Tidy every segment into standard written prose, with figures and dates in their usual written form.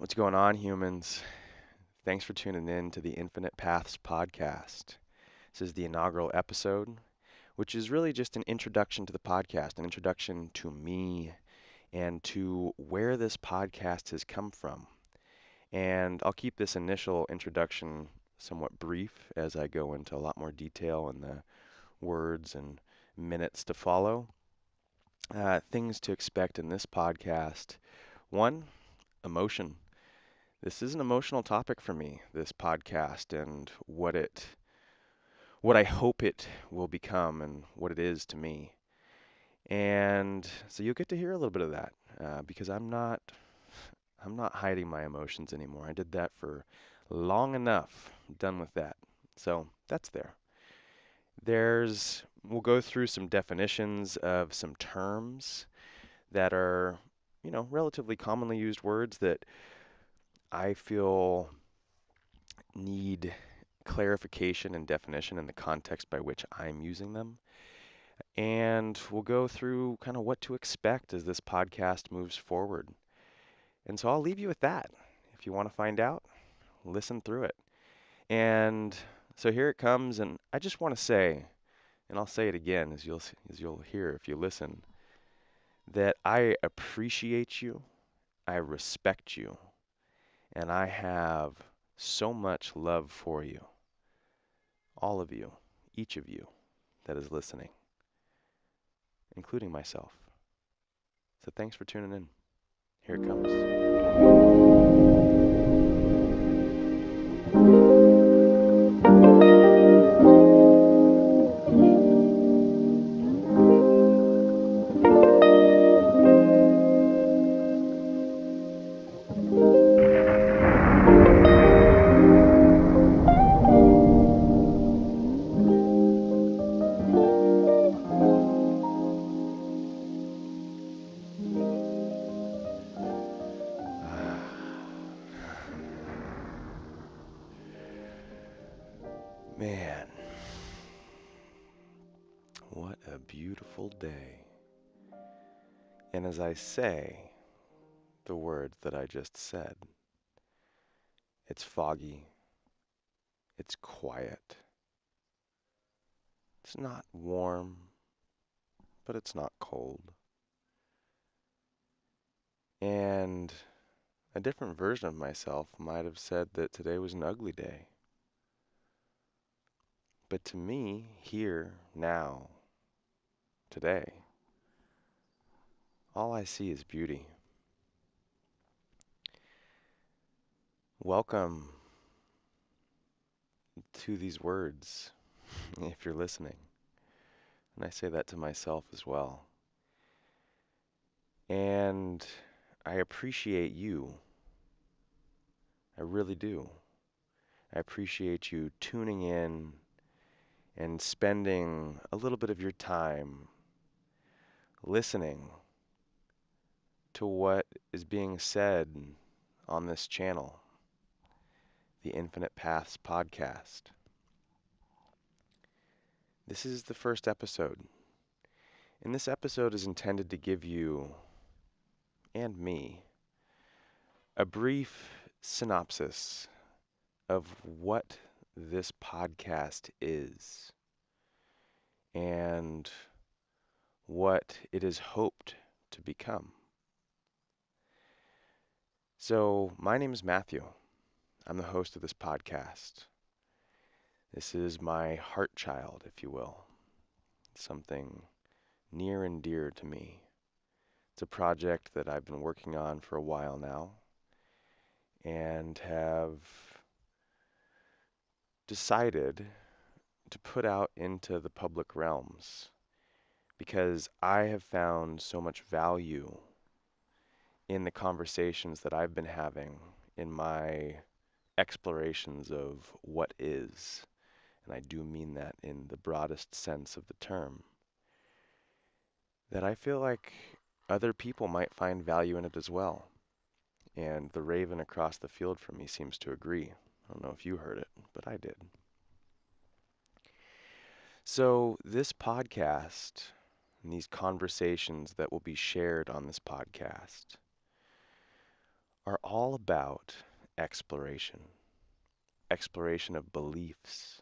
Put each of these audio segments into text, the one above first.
What's going on, humans? Thanks for tuning in to the Infinite Paths podcast. This is the inaugural episode, which is really just an introduction to the podcast, an introduction to me and to where this podcast has come from. And I'll keep this initial introduction somewhat brief as I go into a lot more detail in the words and minutes to follow. Things to expect in this podcast. One, emotion. This is an emotional topic for me, this podcast, and what I hope it will become and what it is to me. And so you'll get to hear a little bit of that because I'm not hiding my emotions anymore. I did that for long enough. I'm done with that. So that's there. We'll go through some definitions of some terms that are, relatively commonly used words that I feel need clarification and definition in the context by which I'm using them. And we'll go through kind of what to expect as this podcast moves forward. And so I'll leave you with that. If you want to find out, listen through it. And so here it comes, and I just want to say, and I'll say it again as you'll hear if you listen, that I appreciate you, I respect you, and I have so much love for you, all of you, each of you that is listening, including myself. So thanks for tuning in. Here it comes. Man, what a beautiful day. And as I say the words that I just said, it's foggy, it's quiet, it's not warm, but it's not cold. And a different version of myself might have said that today was an ugly day. But to me, here, now, today, all I see is beauty. Welcome to these words, if you're listening. And I say that to myself as well. And I appreciate you. I really do. I appreciate you tuning in and spending a little bit of your time listening to what is being said on this channel, the Infinite Paths podcast. This is the first episode, and this episode is intended to give you and me a brief synopsis of what this podcast is and what it is hoped to become. So, my name is Matthew. I'm the host of this podcast. This is my heart child, if you will, something near and dear to me. It's a project that I've been working on for a while now and have decided to put out into the public realms because I have found so much value in the conversations that I've been having in my explorations of what is, and I do mean that in the broadest sense of the term, that I feel like other people might find value in it as well. And the raven across the field from me seems to agree. I don't know if you heard it, but I did. So, this podcast and these conversations that will be shared on this podcast are all about exploration, exploration of beliefs,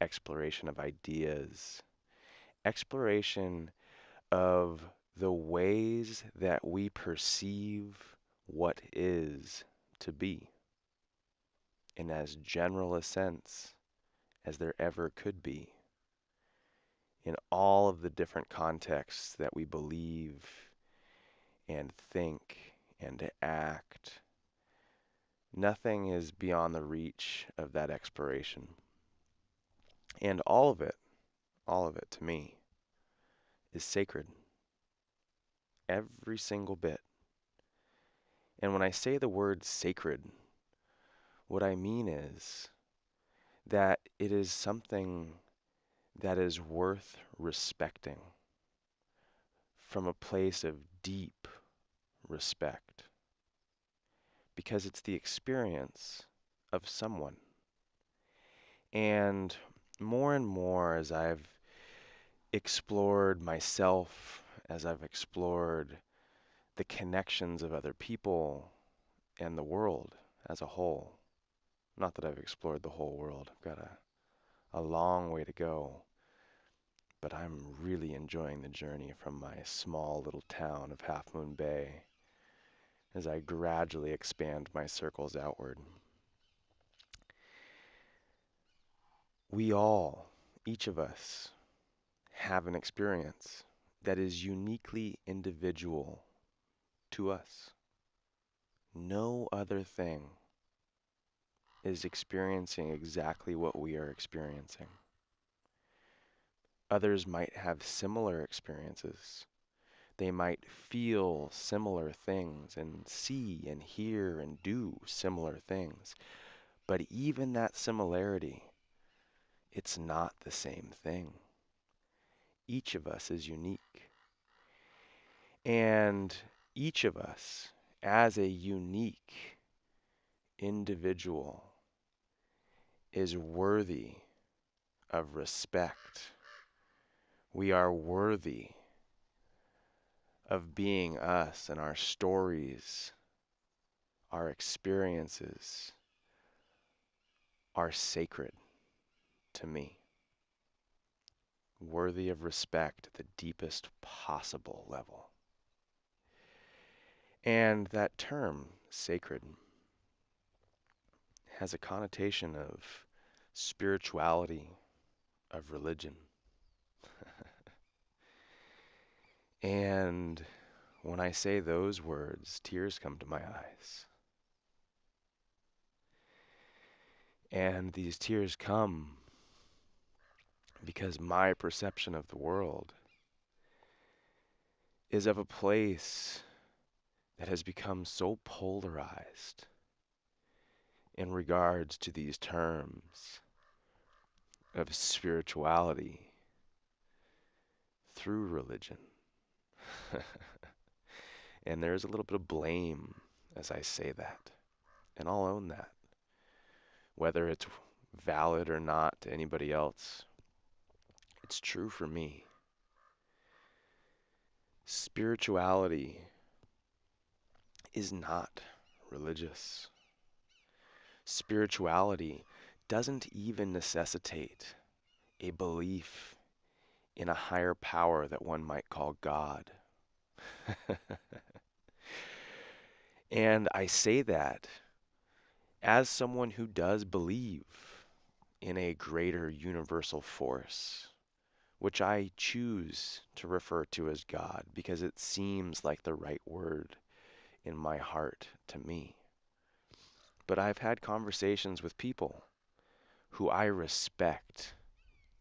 exploration of ideas, exploration of the ways that we perceive what is to be in as general a sense as there ever could be, in all of the different contexts that we believe and think and act. Nothing is beyond the reach of that exploration. And all of it to me, is sacred. Every single bit. And when I say the word sacred, what I mean is that it is something that is worth respecting from a place of deep respect, because it's the experience of someone. And more as I've explored myself, as I've explored the connections of other people and the world as a whole, not that I've explored the whole world, I've got a long way to go, but I'm really enjoying the journey from my small little town of Half Moon Bay as I gradually expand my circles outward. We all, each of us, have an experience that is uniquely individual to us. No other thing is experiencing exactly what we are experiencing. Others might have similar experiences. They might feel similar things and see and hear and do similar things. But even that similarity, it's not the same thing. Each of us is unique. And each of us, as a unique individual, is worthy of respect. We are worthy of being us, and our stories, our experiences are sacred to me, worthy of respect at the deepest possible level. And that term, sacred, has a connotation of spirituality, of religion. And when I say those words, tears come to my eyes. And these tears come because my perception of the world is of a place that has become so polarized in regards to these terms of spirituality through religion. And there's a little bit of blame as I say that, and I'll own that. Whether it's valid or not to anybody else, it's true for me. Spirituality is not religious. Spirituality doesn't even necessitate a belief in a higher power that one might call God. And I say that as someone who does believe in a greater universal force, which I choose to refer to as God because it seems like the right word in my heart to me. But I've had conversations with people who I respect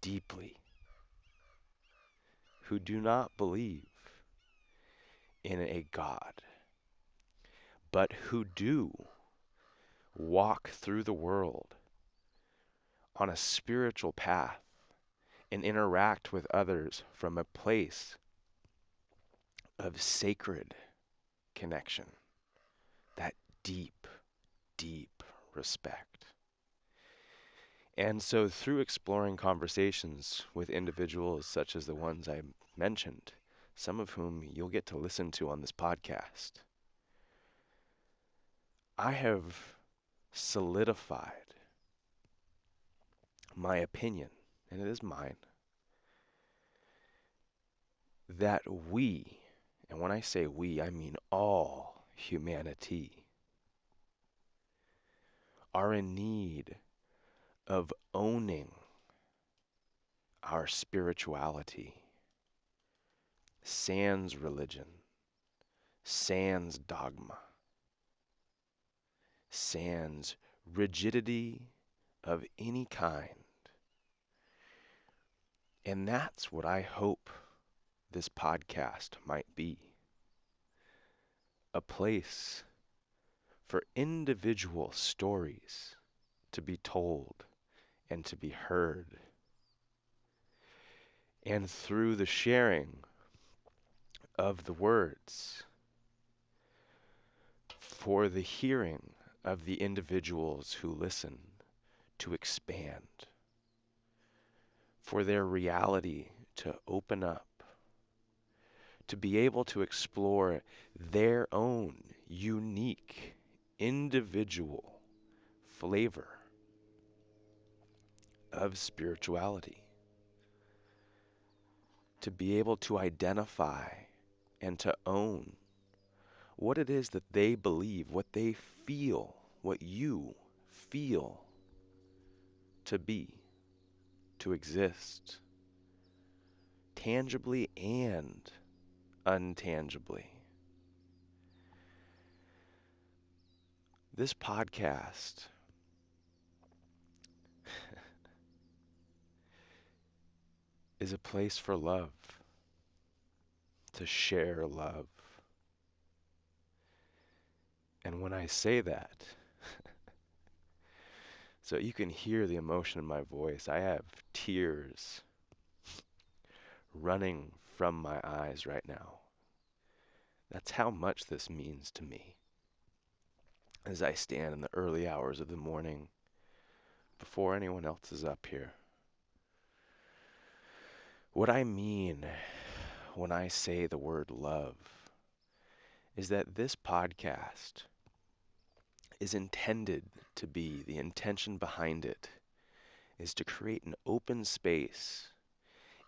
deeply, who do not believe in a God, but who do walk through the world on a spiritual path and interact with others from a place of sacred connection, that deep, deep respect. And so through exploring conversations with individuals such as the ones I mentioned, some of whom you'll get to listen to on this podcast, I have solidified my opinion, and it is mine, that we, and when I say we, I mean all humanity, are in need of owning our spirituality, sans religion, sans dogma, sans rigidity of any kind. And that's what I hope this podcast might be, a place for individual stories to be told and to be heard. And through the sharing of the words, for the hearing of the individuals who listen to expand, for their reality to open up, to be able to explore their own unique, individual flavor of spirituality, to be able to identify and to own what it is that they believe, what they feel, what you feel to be, to exist, tangibly and untangibly. This podcast is a place for love, to share love. And when I say that, so you can hear the emotion in my voice, I have tears running from my eyes right now. That's how much this means to me as I stand in the early hours of the morning before anyone else is up here. What I mean when I say the word love is that this podcast is intended to be, the intention behind it is to create an open space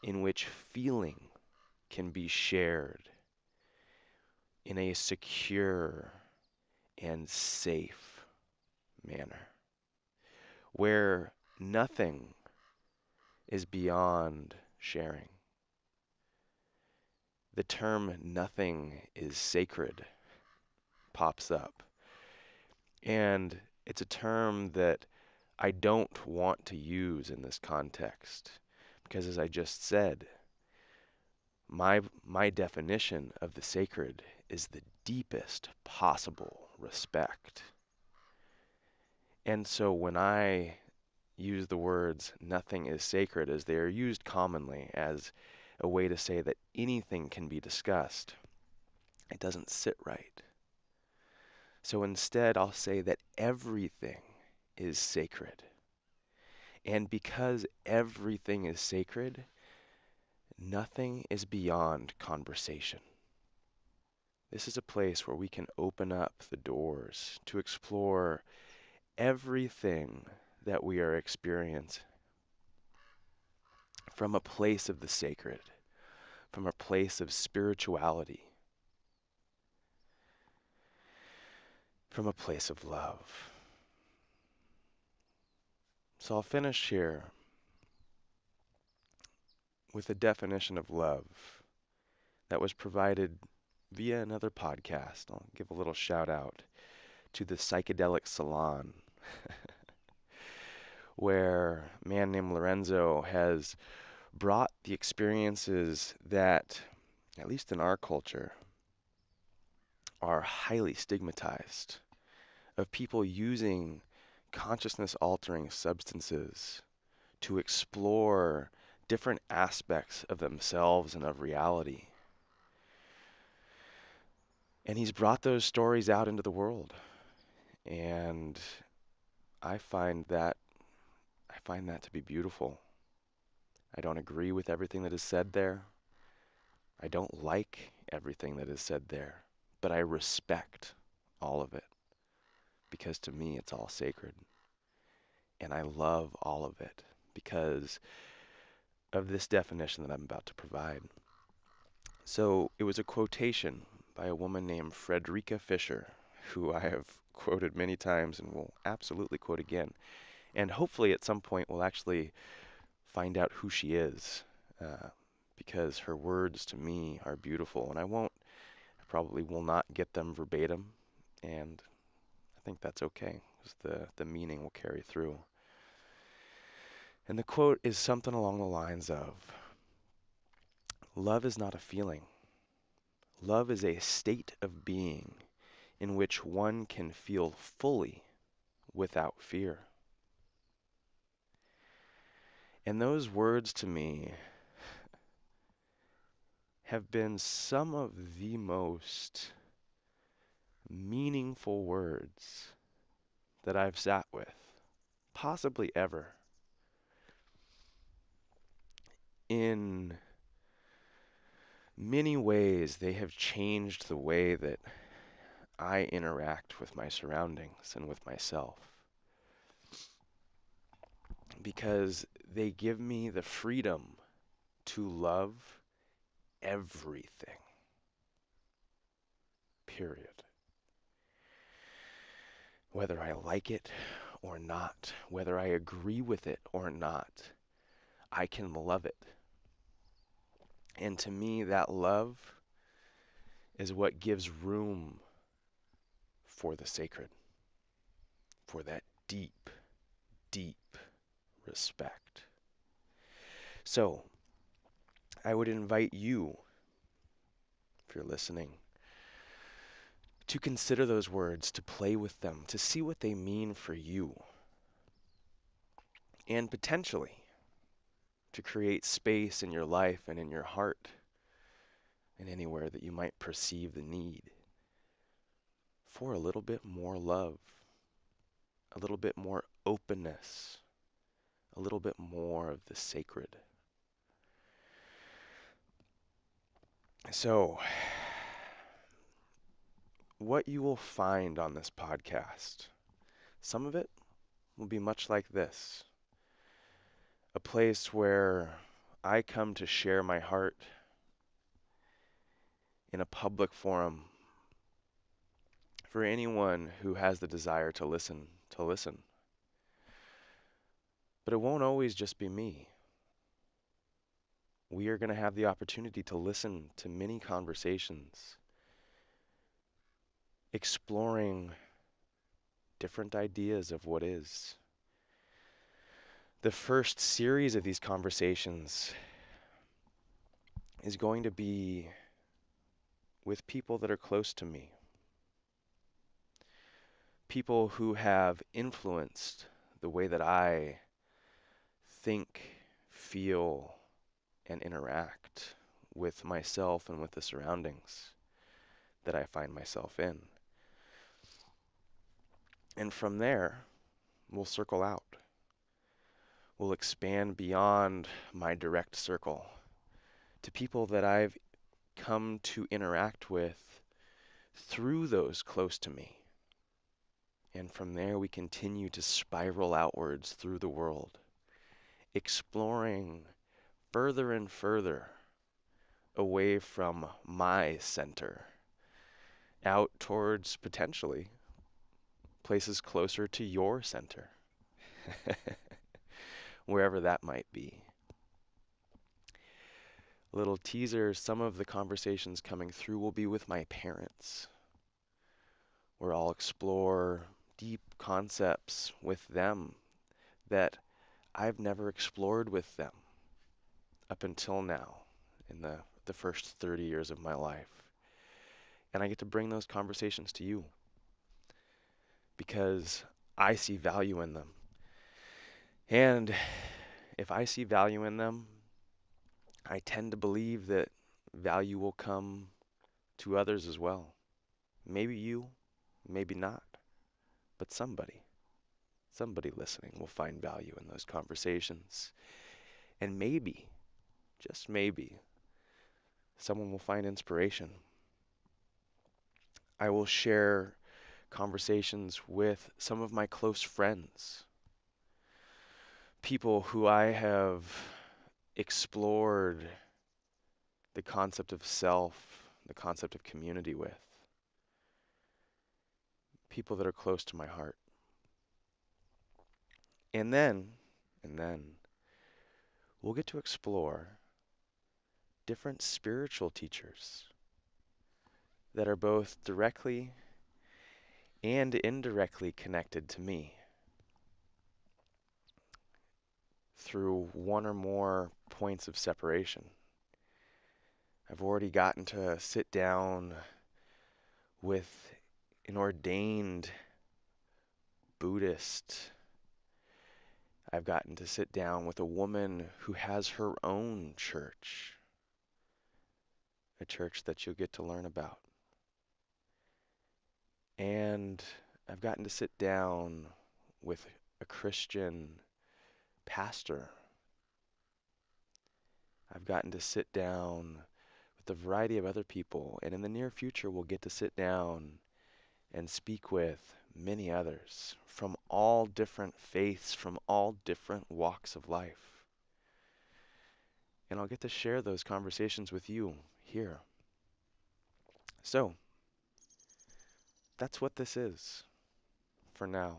in which feeling can be shared in a secure and safe manner, where nothing is beyond sharing. The term nothing is sacred pops up. And it's a term that I don't want to use in this context because, as I just said, my definition of the sacred is the deepest possible respect. And so when I use the words nothing is sacred as they are used commonly as a way to say that anything can be discussed, it doesn't sit right. So instead, I'll say that everything is sacred. And because everything is sacred, nothing is beyond conversation. This is a place where we can open up the doors to explore everything that we are experiencing from a place of the sacred, from a place of spirituality, from a place of love. So I'll finish here with a definition of love that was provided via another podcast. I'll give a little shout out to the Psychedelic Salon, where a man named Lorenzo has brought the experiences that, at least in our culture, are highly stigmatized, of people using consciousness altering substances to explore different aspects of themselves and of reality. And he's brought those stories out into the world. And I find that to be beautiful. I don't agree with everything that is said there. I don't like everything that is said there, but I respect all of it. because to me it's all sacred. And I love all of it because of this definition that I'm about to provide. So it was a quotation by a woman named Frederica Fisher, who I have quoted many times and will absolutely quote again. And hopefully at some point we'll actually find out who she is, uh, because her words to me are beautiful. And I probably will not get them verbatim, and I think that's okay, because the meaning will carry through. And the quote is something along the lines of, "Love is not a feeling. Love is a state of being in which one can feel fully without fear." And those words to me have been some of the most meaningful words that I've sat with, possibly ever. In many ways, they have changed the way that I interact with my surroundings and with myself, because they give me the freedom to love everything, period. Whether I like it or not, whether I agree with it or not, I can love it. And to me, that love is what gives room for the sacred, for that deep, deep respect. So, I would invite you, if you're listening, to consider those words, to play with them, to see what they mean for you, and potentially to create space in your life and in your heart and anywhere that you might perceive the need for a little bit more love, a little bit more openness, a little bit more of the sacred. So, what you will find on this podcast, some of it will be much like this, a place where I come to share my heart in a public forum for anyone who has the desire to listen, to listen. But it won't always just be me. We are going to have the opportunity to listen to many conversations, exploring different ideas of what is. The first series of these conversations is going to be with people that are close to me, people who have influenced the way that I think, feel, and interact with myself and with the surroundings that I find myself in. And from there, we'll circle out. We'll expand beyond my direct circle to people that I've come to interact with through those close to me. And from there, we continue to spiral outwards through the world, exploring further and further away from my center, out towards potentially places closer to your center, wherever that might be. Little teaser, some of the conversations coming through will be with my parents, where I'll explore deep concepts with them that I've never explored with them up until now in the first 30 years of my life. And I get to bring those conversations to you because I see value in them. And if I see value in them, I tend to believe that value will come to others as well. Maybe you, maybe not, but somebody listening will find value in those conversations. And maybe, just maybe, someone will find inspiration. I will share conversations with some of my close friends, people who I have explored the concept of self, the concept of community with, people that are close to my heart. And then we'll get to explore different spiritual teachers that are both directly and indirectly connected to me through one or more points of separation. I've already gotten to sit down with an ordained Buddhist. I've gotten to sit down with a woman who has her own church, a church that you'll get to learn about. And I've gotten to sit down with a Christian pastor. I've gotten to sit down with a variety of other people, and in the near future, we'll get to sit down and speak with many others from all different faiths, from all different walks of life. And I'll get to share those conversations with you here. So, that's what this is for now.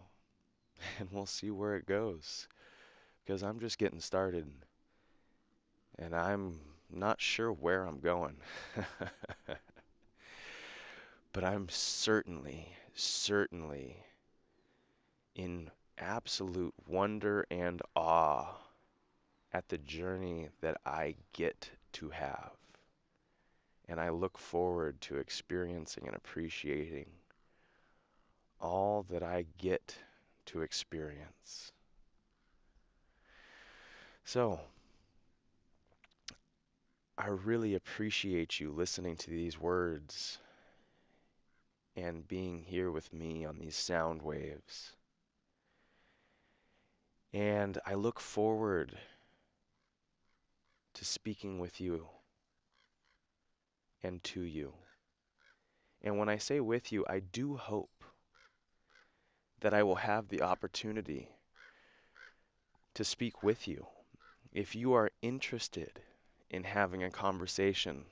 And we'll see where it goes. Because I'm just getting started. And I'm not sure where I'm going. But I'm certainly in absolute wonder and awe at the journey that I get to have. And I look forward to experiencing and appreciating all that I get to experience. So, I really appreciate you listening to these words and being here with me on these sound waves. And I look forward to speaking with you and to you. And when I say with you, I do hope that I will have the opportunity to speak with you. If you are interested in having a conversation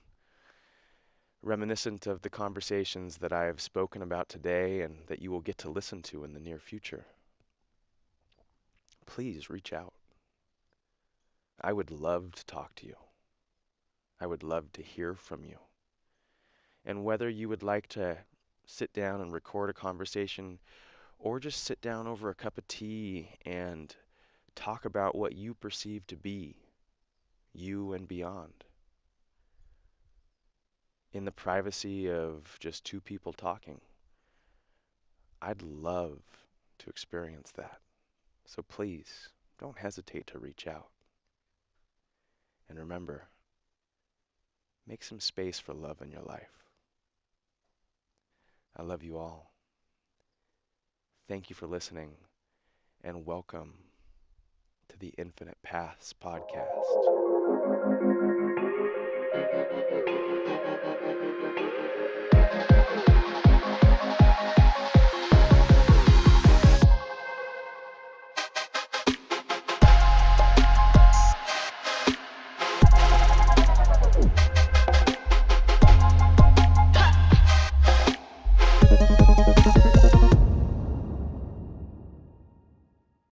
reminiscent of the conversations that I have spoken about today and that you will get to listen to in the near future, please reach out. I would love to talk to you. I would love to hear from you. And whether you would like to sit down and record a conversation or just sit down over a cup of tea and talk about what you perceive to be you and beyond in the privacy of just two people talking, I'd love to experience that. So please, don't hesitate to reach out. And remember, make some space for love in your life. I love you all. Thank you for listening, and welcome to the Infinite Paths podcast.